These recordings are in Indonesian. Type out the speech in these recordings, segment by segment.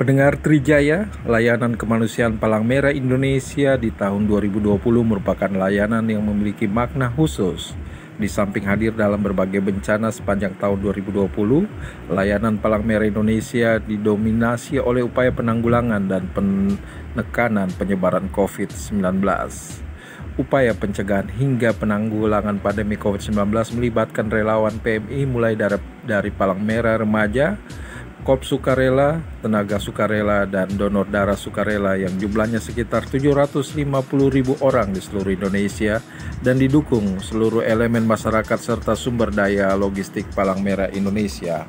Pendengar Trijaya, layanan kemanusiaan Palang Merah Indonesia di tahun 2020 merupakan layanan yang memiliki makna khusus. Di samping hadir dalam berbagai bencana sepanjang tahun 2020, layanan Palang Merah Indonesia didominasi oleh upaya penanggulangan dan penekanan penyebaran COVID-19. Upaya pencegahan hingga penanggulangan pandemi COVID-19 melibatkan relawan PMI mulai dari Palang Merah Remaja, Korps Sukarela, Tenaga Sukarela, dan donor darah sukarela yang jumlahnya sekitar 750.000 orang di seluruh Indonesia dan didukung seluruh elemen masyarakat serta sumber daya logistik Palang Merah Indonesia.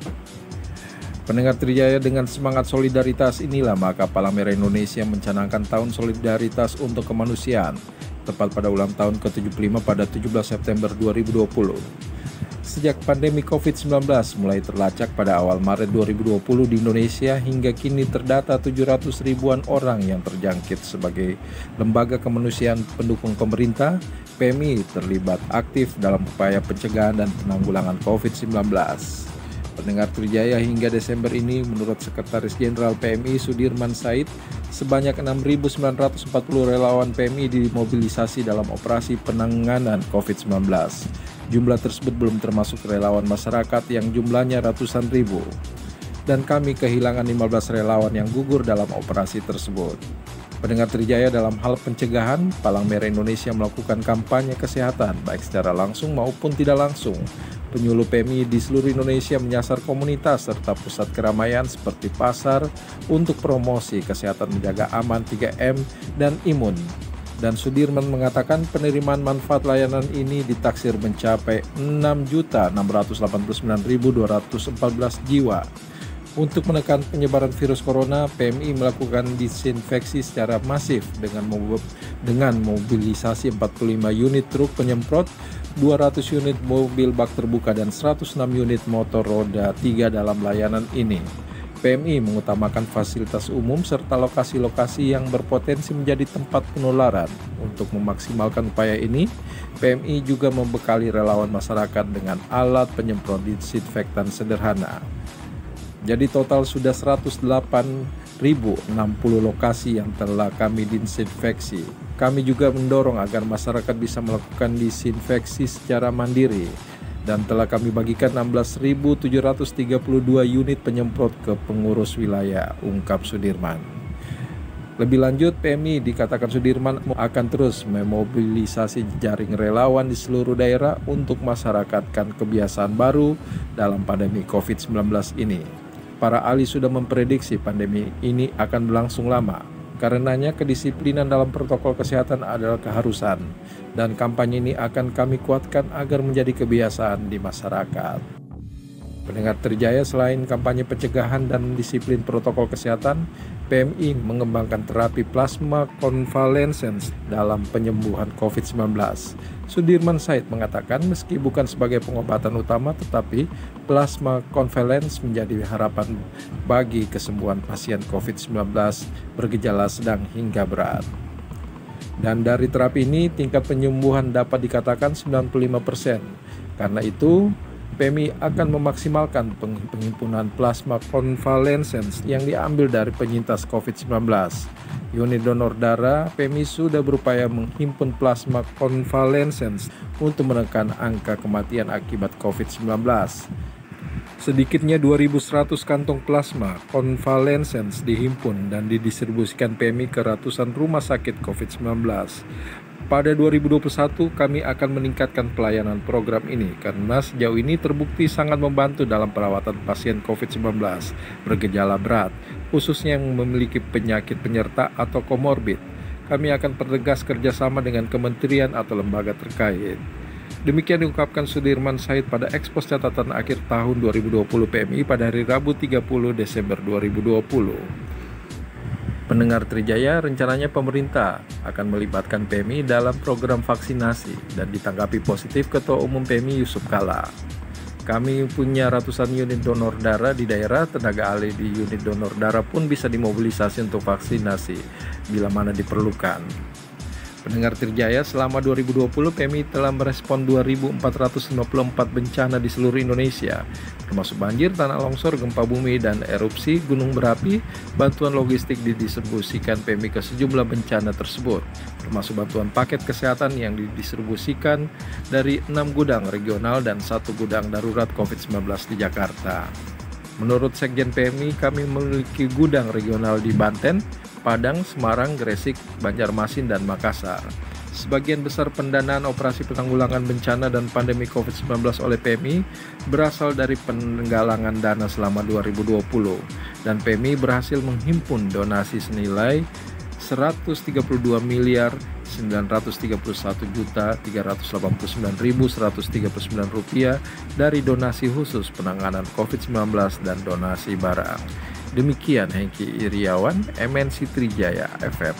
Pendengar Trijaya, dengan semangat solidaritas inilah maka Palang Merah Indonesia mencanangkan Tahun Solidaritas untuk Kemanusiaan tepat pada ulang tahun ke-75 pada 17 September 2020. Sejak pandemi COVID-19 mulai terlacak pada awal Maret 2020 di Indonesia, hingga kini terdata 700 ribuan orang yang terjangkit. Sebagai lembaga kemanusiaan pendukung pemerintah, PMI terlibat aktif dalam upaya pencegahan dan penanggulangan COVID-19. Pendengar Trijaya, hingga Desember ini menurut Sekretaris Jenderal PMI Sudirman Said, sebanyak 6.940 relawan PMI dimobilisasi dalam operasi penanganan COVID-19. Jumlah tersebut belum termasuk relawan masyarakat yang jumlahnya ratusan ribu. Dan kami kehilangan 15 relawan yang gugur dalam operasi tersebut. Pendengar Trijaya, dalam hal pencegahan, Palang Merah Indonesia melakukan kampanye kesehatan baik secara langsung maupun tidak langsung. Penyuluh PMI di seluruh Indonesia menyasar komunitas serta pusat keramaian seperti pasar untuk promosi kesehatan menjaga aman 3M dan imun. Dan Sudirman mengatakan penerimaan manfaat layanan ini ditaksir mencapai 6.689.214 jiwa. Untuk menekan penyebaran virus corona, PMI melakukan disinfeksi secara masif dengan mobilisasi 45 unit truk penyemprot, 200 unit mobil bak terbuka, dan 106 unit motor roda 3 dalam layanan ini. PMI mengutamakan fasilitas umum serta lokasi-lokasi yang berpotensi menjadi tempat penularan. Untuk memaksimalkan upaya ini, PMI juga membekali relawan masyarakat dengan alat penyemprot disinfektan sederhana. Jadi total sudah 108.060 lokasi yang telah kami disinfeksi. Kami juga mendorong agar masyarakat bisa melakukan disinfeksi secara mandiri, dan telah kami bagikan 16.732 unit penyemprot ke pengurus wilayah, ungkap Sudirman. Lebih lanjut, PMI dikatakan Sudirman akan terus memobilisasi jaring relawan di seluruh daerah untuk masyarakatkan kebiasaan baru dalam pandemi COVID-19 ini. Para ahli sudah memprediksi pandemi ini akan berlangsung lama. Karenanya kedisiplinan dalam protokol kesehatan adalah keharusan, dan kampanye ini akan kami kuatkan agar menjadi kebiasaan di masyarakat. Pendengar Trijaya, selain kampanye pencegahan dan disiplin protokol kesehatan, PMI mengembangkan terapi plasma konvalesens dalam penyembuhan COVID-19. Sudirman Said mengatakan meski bukan sebagai pengobatan utama, tetapi plasma konvalesens menjadi harapan bagi kesembuhan pasien COVID-19 bergejala sedang hingga berat. Dan dari terapi ini tingkat penyembuhan dapat dikatakan 95%. Karena itu, PMI akan memaksimalkan penghimpunan plasma konvalesens yang diambil dari penyintas COVID-19. Unit donor darah PMI sudah berupaya menghimpun plasma konvalesens untuk menekan angka kematian akibat COVID-19. Sedikitnya 2.100 kantong plasma konvalesens dihimpun dan didistribusikan PMI ke ratusan rumah sakit COVID-19. Pada 2021 kami akan meningkatkan pelayanan program ini karena sejauh ini terbukti sangat membantu dalam perawatan pasien COVID-19 bergejala berat, khususnya yang memiliki penyakit penyerta atau komorbid. Kami akan pertegas kerjasama dengan kementerian atau lembaga terkait. Demikian diungkapkan Sudirman Said pada ekspos catatan akhir tahun 2020 PMI pada hari Rabu 30 Desember 2020. Pendengar Trijaya, rencananya pemerintah akan melibatkan PMI dalam program vaksinasi, dan ditanggapi positif Ketua Umum PMI Yusuf Kala. Kami punya ratusan unit donor darah di daerah, tenaga ahli di unit donor darah pun bisa dimobilisasi untuk vaksinasi bila mana diperlukan. Pendengar Trijaya, selama 2020 PMI telah merespon 2.454 bencana di seluruh Indonesia, termasuk banjir, tanah longsor, gempa bumi, dan erupsi gunung berapi. Bantuan logistik didistribusikan PMI ke sejumlah bencana tersebut, termasuk bantuan paket kesehatan yang didistribusikan dari 6 gudang regional dan 1 gudang darurat COVID-19 di Jakarta. Menurut Sekjen PMI, kami memiliki gudang regional di Banten, Padang, Semarang, Gresik, Banjarmasin, dan Makassar. Sebagian besar pendanaan operasi penanggulangan bencana dan pandemi COVID-19 oleh PMI berasal dari penggalangan dana selama 2020, dan PMI berhasil menghimpun donasi senilai 132.931.389.139 rupiah dari donasi khusus penanganan COVID-19 dan donasi barang. Demikian Hengki Iriawan, MNC Trijaya FM.